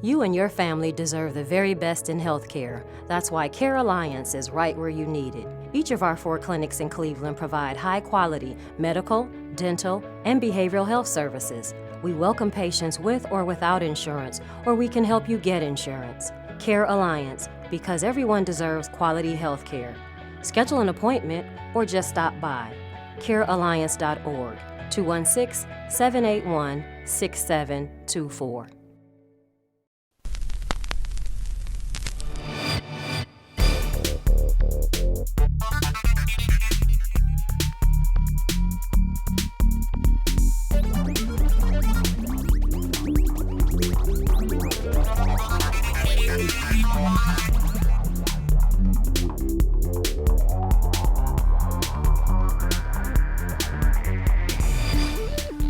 You and your family deserve the very best in healthcare. That's why Care Alliance is right where you need it. Each of our 4 clinics in Cleveland provide high-quality medical, dental, and behavioral health services. We welcome patients with or without insurance, or we can help you get insurance. Care Alliance, because everyone deserves quality health care. Schedule an appointment or just stop by. CareAlliance.org, 216-781-6724.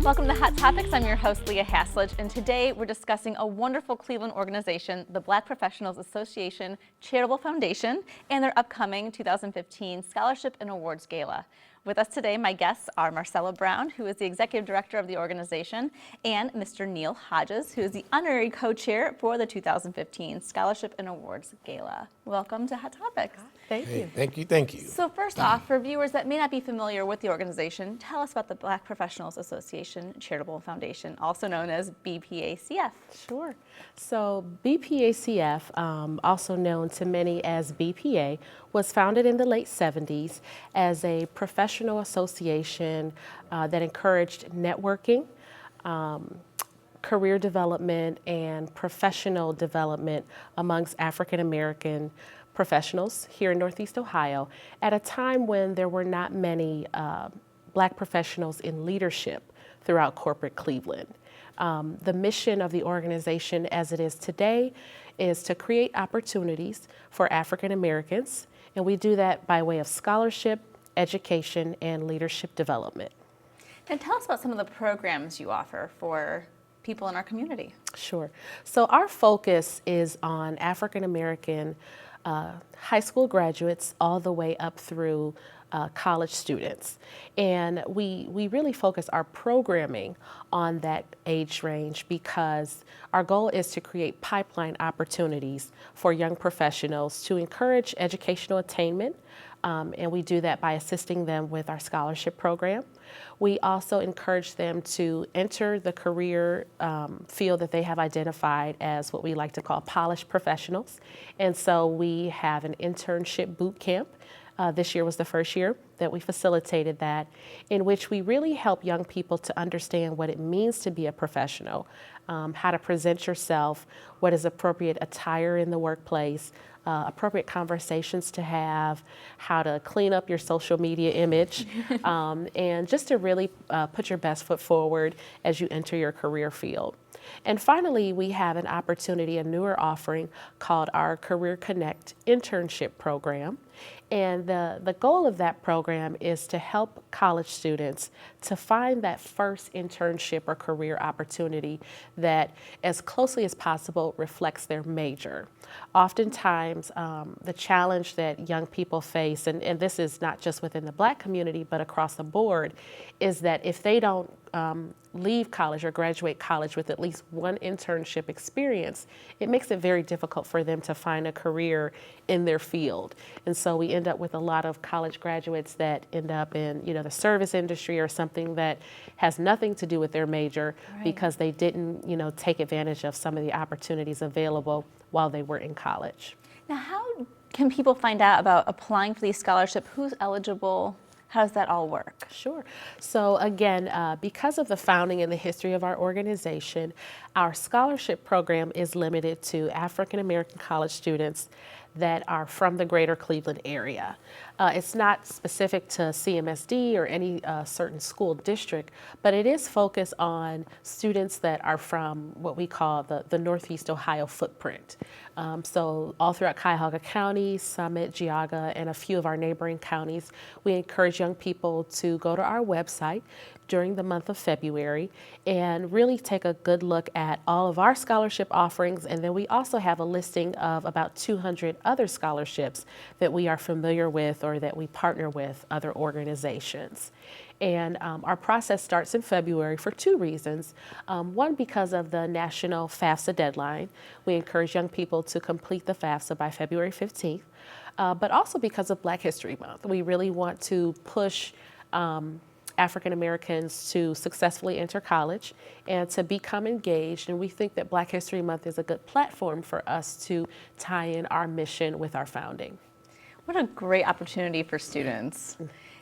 Welcome to Hot Topics. I'm your host, Leah Haslidge, and today we're discussing a wonderful Cleveland organization, the Black Professionals Association Charitable Foundation, and their upcoming 2015 Scholarship and Awards Gala. With us today, my guests are Marcella Brown, who is the Executive Director of the organization, and Mr. Neil Hodges, who is the Honorary Co-Chair for the 2015 Scholarship and Awards Gala. Welcome to Hot Topics. Thank you. Thank you. So first off, for viewers that may not be familiar with the organization, tell us about the Black Professionals Association Charitable Foundation, also known as BPACF. Sure. So BPACF, also known to many as BPA, was founded in the late 70s as a professional association that encouraged networking, career development, and professional development amongst African American professionals here in Northeast Ohio at a time when there were not many Black professionals in leadership throughout corporate Cleveland. The mission of the organization as it is today is to create opportunities for African Americans, and we do that by way of scholarship, education, and leadership development. And tell us about some of the programs you offer for people in our community. Sure. So our focus is on African American high school graduates all the way up through college students. And we really focus our programming on that age range because our goal is to create pipeline opportunities for young professionals to encourage educational attainment, and we do that by assisting them with our scholarship program. We also encourage them to enter the career field that they have identified as what we like to call polished professionals. And so we have an internship boot camp. This year was the first year that we facilitated that, in which we really help young people to understand what it means to be a professional, how to present yourself, what is appropriate attire in the workplace, appropriate conversations to have, how to clean up your social media image, and just to really put your best foot forward as you enter your career field. And finally, we have an opportunity, a newer offering called our Career Connect internship program. And the goal of that program is to help college students to find that first internship or career opportunity that as closely as possible reflects their major. Oftentimes, the challenge that young people face, and this is not just within the Black community, but across the board, is that if they don't leave college or graduate college with at least one internship experience, it makes it very difficult for them to find a career in their field. And so we end up with a lot of college graduates that end up in, the service industry or something that has nothing to do with their major, right, because they didn't, take advantage of some of the opportunities available while they were in college. Now, how can people find out about applying for these scholarships? Who's eligible? How does that all work? Sure. So again, because of the founding and the history of our organization, our scholarship program is limited to African American college students that are from the greater Cleveland area. It's not specific to CMSD or any certain school district, but it is focused on students that are from what we call the Northeast Ohio footprint. So all throughout Cuyahoga County, Summit, Geauga, and a few of our neighboring counties, we encourage young people to go to our website, during the month of February and really take a good look at all of our scholarship offerings. And then we also have a listing of about 200 other scholarships that we are familiar with or that we partner with other organizations. And our process starts in February for two reasons. One, because of the national FAFSA deadline. We encourage young people to complete the FAFSA by February 15th, but also because of Black History Month. We really want to push African Americans to successfully enter college and to become engaged. And we think that Black History Month is a good platform for us to tie in our mission with our founding. What a great opportunity for students.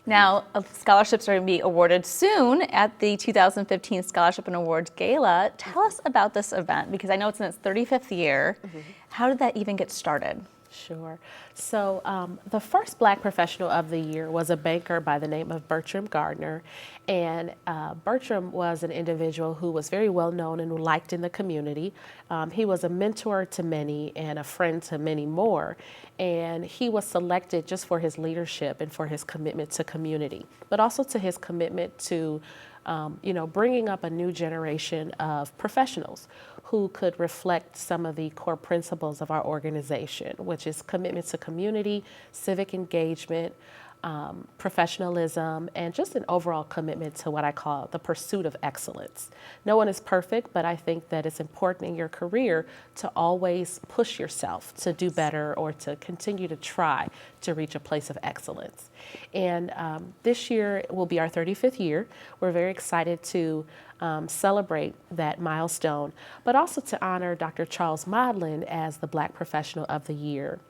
Now, scholarships are going to be awarded soon at the 2015 Scholarship and Awards Gala. Tell us about this event, because I know it's in its 35th year. How did that even get started? Sure. So the first Black professional of the year was a banker by the name of Bertram Gardner. And Bertram was an individual who was very well known and liked in the community. He was a mentor to many and a friend to many more. And he was selected just for his leadership and for his commitment to community, but also to his commitment to bringing up a new generation of professionals who could reflect some of the core principles of our organization, which is commitment to community, civic engagement, professionalism, and just an overall commitment to what I call the pursuit of excellence. No one is perfect, but I think that it's important in your career to always push yourself to do better or to continue to try to reach a place of excellence. And this year will be our 35th year. We're very excited to celebrate that milestone, but also to honor Dr. Charles Maudlin as the Black Professional of the Year.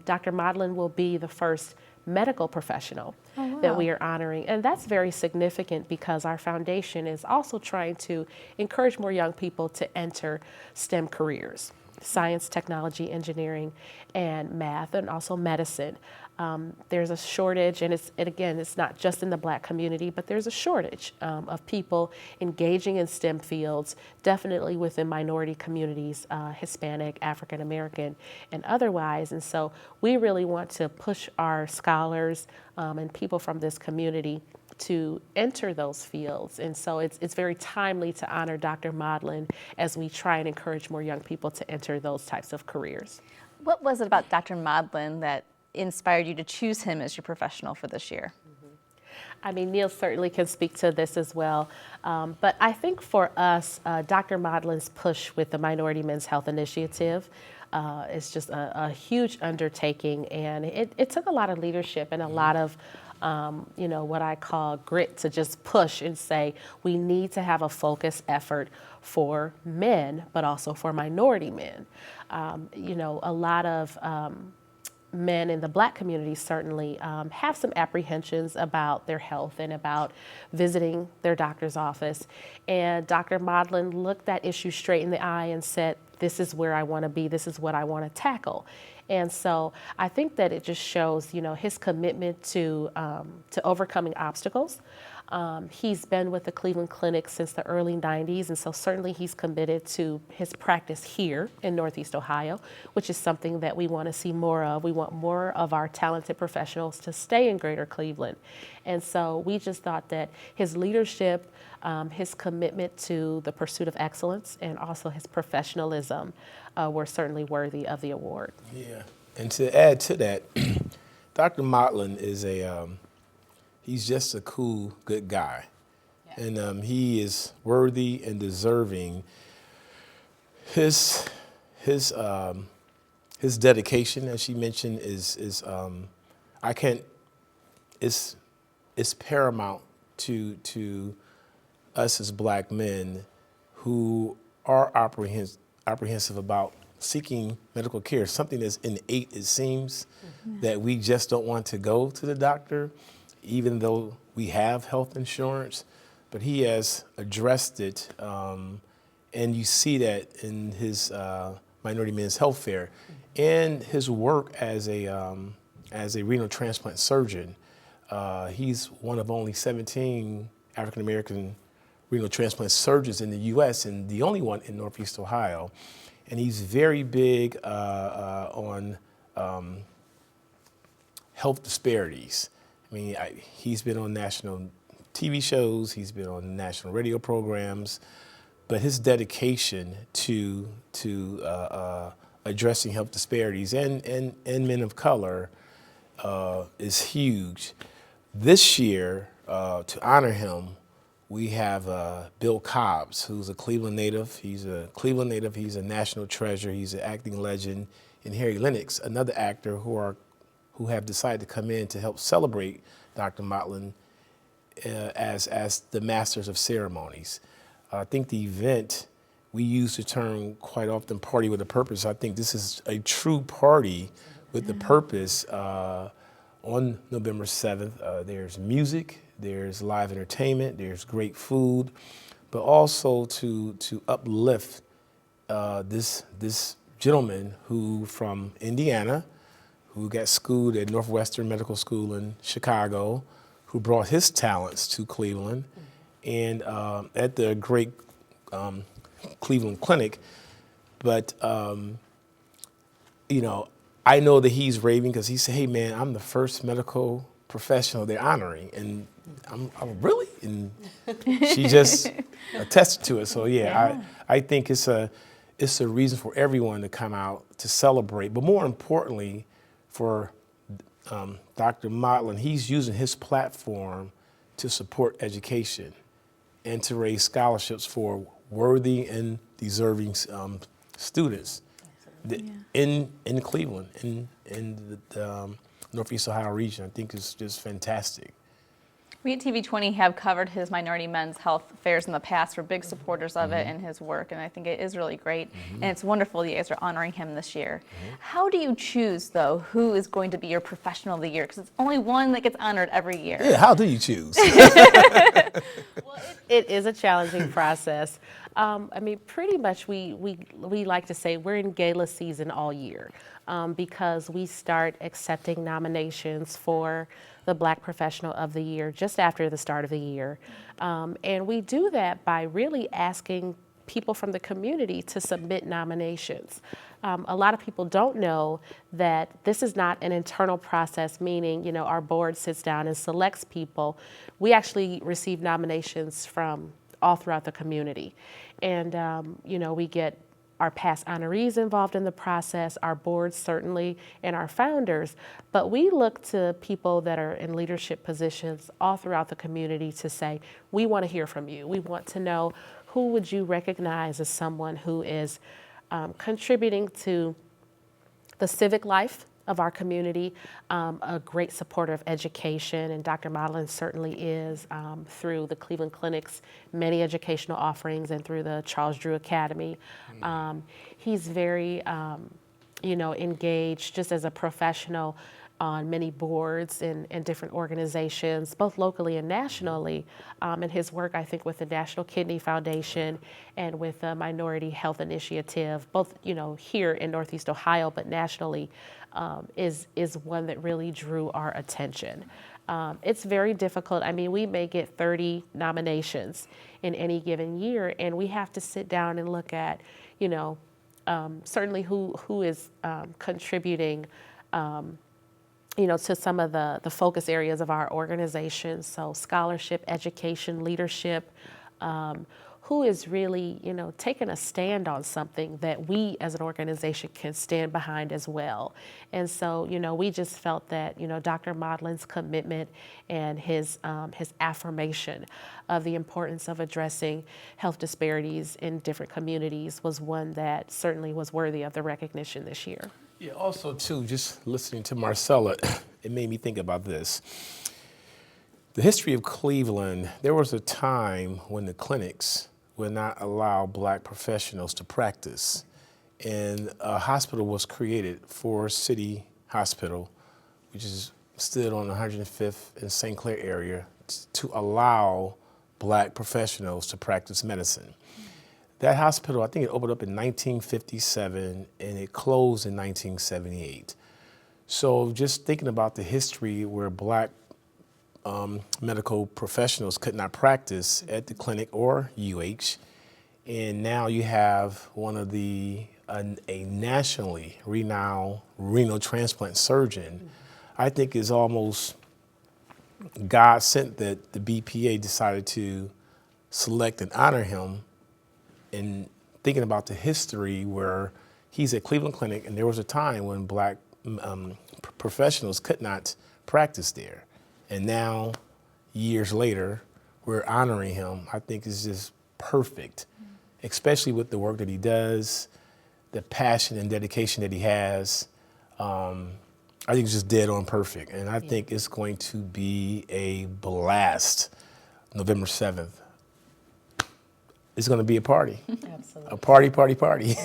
Dr. Maudlin will be the first medical professional that we are honoring. And that's very significant because our foundation is also trying to encourage more young people to enter STEM careers, science, technology, engineering, and math, and also medicine. There's a shortage, and it's not just in the Black community, but there's a shortage of people engaging in STEM fields, definitely within minority communities, Hispanic, African American, and otherwise. And so we really want to push our scholars and people from this community to enter those fields. And so it's very timely to honor Dr. Maudlin as we try and encourage more young people to enter those types of careers. What was it about Dr. Maudlin that inspired you to choose him as your professional for this year? I mean, Neil certainly can speak to this as well. But I think for us, Dr. Maudlin's push with the Minority Men's Health Initiative is just a huge undertaking. And it took a lot of leadership and a lot of what I call grit to just push and say, we need to have a focused effort for men, but also for minority men. A lot of men in the Black community certainly have some apprehensions about their health and about visiting their doctor's office. And Dr. Maudlin looked that issue straight in the eye and said, this is where I want to be, this is what I want to tackle. And so I think that it just shows, his commitment to overcoming obstacles. He's been with the Cleveland Clinic since the early 90s, and so certainly he's committed to his practice here in Northeast Ohio, which is something that we want to see more of. We want more of our talented professionals to stay in Greater Cleveland. And so we just thought that his leadership, his commitment to the pursuit of excellence, and also his professionalism were certainly worthy of the award. Yeah, and to add to that, Dr. Maudlin is he's just a cool, good guy. Yeah. And he is worthy and deserving. His dedication, as she mentioned, is paramount to us as Black men who are apprehensive about seeking medical care, something that's innate, it seems, that we just don't want to go to the doctor, even though we have health insurance. But he has addressed it, and you see that in his Minority Men's Health Fair and his work as a renal transplant surgeon. He's one of only 17 African American renal transplant surgeons in the U.S. and the only one in Northeast Ohio. And he's very big on health disparities. I mean, he's been on national TV shows, he's been on national radio programs, but his dedication to addressing health disparities and men of color is huge. This year, to honor him, we have Bill Cobbs, who's a Cleveland native. He's a Cleveland native. He's a national treasure. He's an acting legend. And Harry Lennox, another actor who have decided to come in to help celebrate Dr. Maudlin as the masters of ceremonies. I think the event, we use the term quite often, party with a purpose. I think this is a true party with the purpose. On November 7th, there's music, there's live entertainment, there's great food, but also to uplift this gentleman who from Indiana, who got schooled at Northwestern Medical School in Chicago, who brought his talents to Cleveland, and at the great Cleveland Clinic. But I know that he's raving because he said, "Hey man, I'm the first medical professional they're honoring," and I'm really, and she just attested to it. So I think it's a reason for everyone to come out to celebrate, but more importantly, for Dr. Maudlin, he's using his platform to support education and to raise scholarships for worthy and deserving students in Cleveland, in the Northeast Ohio region. I think it's just fantastic. We at TV20 have covered his minority men's health fairs in the past. We're big supporters of it and his work, and I think it is really great. And it's wonderful you guys are honoring him this year. How do you choose, though, who is going to be your professional of the year? Because it's only one that gets honored every year. Yeah, how do you choose? Well, it is a challenging process. I mean, pretty much we like to say we're in gala season all year because we start accepting nominations for the Black Professional of the Year just after the start of the year. And we do that by really asking people from the community to submit nominations. A lot of people don't know that this is not an internal process, meaning, our board sits down and selects people. We actually receive nominations from all throughout the community. And, we get our past honorees involved in the process, our board certainly, and our founders. But we look to people that are in leadership positions all throughout the community to say, we want to hear from you. We want to know who would you recognize as someone who is contributing to the civic life of our community, a great supporter of education, and Dr. Maudlin certainly is through the Cleveland Clinic's many educational offerings and through the Charles Drew Academy. He's very, engaged just as a professional on many boards and different organizations, both locally and nationally. And his work, I think, with the National Kidney Foundation and with the Minority Health Initiative, both, here in Northeast Ohio, but nationally, is one that really drew our attention. It's very difficult. I mean, we may get 30 nominations in any given year, and we have to sit down and look at, certainly who is contributing to some of the focus areas of our organization. So scholarship, education, leadership, who is really, taking a stand on something that we as an organization can stand behind as well. And so, we just felt that, Dr. Maudlin's commitment and his affirmation of the importance of addressing health disparities in different communities was one that certainly was worthy of the recognition this year. Yeah, also too, just listening to Marcella, it made me think about this. The history of Cleveland, there was a time when the clinics would not allow Black professionals to practice. And a hospital was created, Forest City Hospital, which is stood on 105th in St. Clair area, to allow Black professionals to practice medicine. That hospital, I think it opened up in 1957 and it closed in 1978. So just thinking about the history where Black medical professionals could not practice at the clinic or UH, and now you have one of a nationally renowned renal transplant surgeon, I think is almost God sent that the BPA decided to select and honor him, and thinking about the history where he's at Cleveland Clinic, and there was a time when black professionals could not practice there. And now, years later, we're honoring him. I think it's just perfect, especially with the work that he does, the passion and dedication that he has. I think it's just dead on perfect. And I think it's going to be a blast November 7th. It's going to be a party. Absolutely. A party, party, party.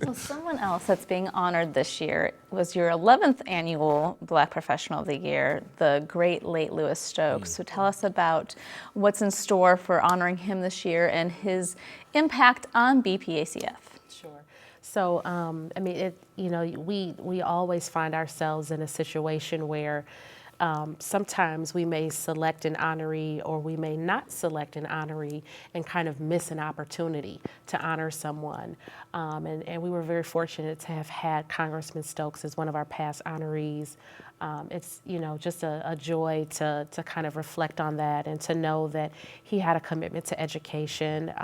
Well, someone else that's being honored this year was your 11th annual Black Professional of the Year, the great late Lewis Stokes. So tell us about what's in store for honoring him this year and his impact on BPACF. Sure. So, I mean, we always find ourselves in a situation where sometimes we may select an honoree or we may not select an honoree and kind of miss an opportunity to honor someone. And we were very fortunate to have had Congressman Stokes as one of our past honorees. It's, just a joy to kind of reflect on that and to know that he had a commitment to education.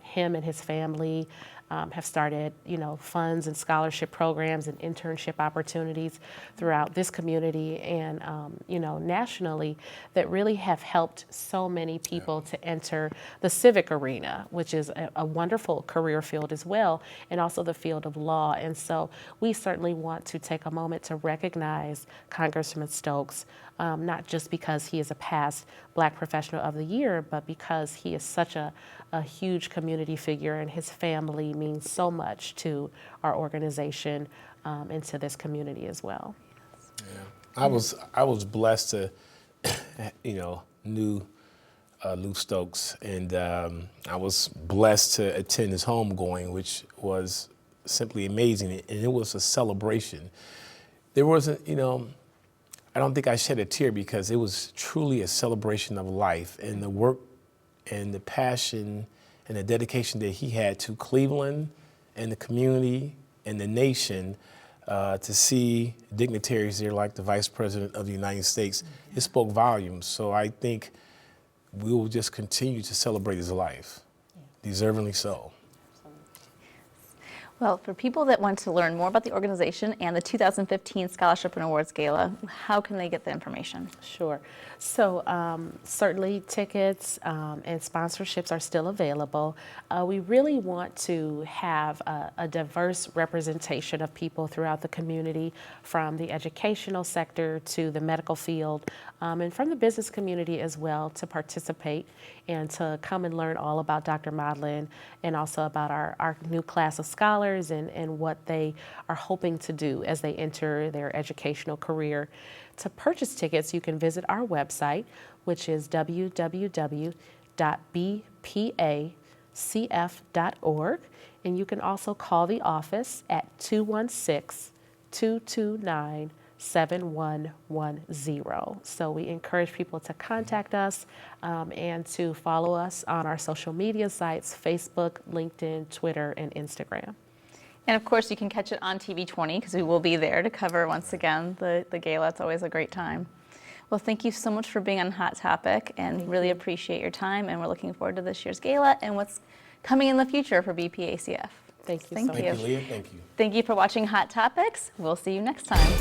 Him and his family have started, funds and scholarship programs and internship opportunities throughout this community and, nationally that really have helped so many people to enter the civic arena, which is a wonderful career field as well, and also the field of law. And so we certainly want to take a moment to recognize Congressman Stokes, not just because he is a past Black Professional of the Year, but because he is such a huge community figure and his family means so much to our organization and to this community as well. Yeah. I was blessed to, knew Lou Stokes, and I was blessed to attend his homegoing, which was simply amazing, and it was a celebration. There wasn't, I don't think I shed a tear because it was truly a celebration of life and the work and the passion and the dedication that he had to Cleveland and the community and the nation. To see dignitaries there like the Vice President of the United States, it spoke volumes. So I think we will just continue to celebrate his life, deservingly so. Well, for people that want to learn more about the organization and the 2015 Scholarship and Awards Gala, how can they get the information? Sure. So certainly tickets and sponsorships are still available. We really want to have a diverse representation of people throughout the community, from the educational sector to the medical field, and from the business community as well, to participate and to come and learn all about Dr. Maudlin and also about our new class of scholars and what they are hoping to do as they enter their educational career. To purchase tickets, you can visit our website, which is www.bpacf.org, and you can also call the office at 216-229-7110. So we encourage people to contact us and to follow us on our social media sites, Facebook, LinkedIn, Twitter, and Instagram. And of course, you can catch it on TV 20 because we will be there to cover once again the gala. It's always a great time. Well, thank you so much for being on Hot Topic, and really appreciate your time. And we're looking forward to this year's gala and what's coming in the future for BPACF. Thank you so much. Thank you, Leah. Thank you. Thank you for watching Hot Topics. We'll see you next time.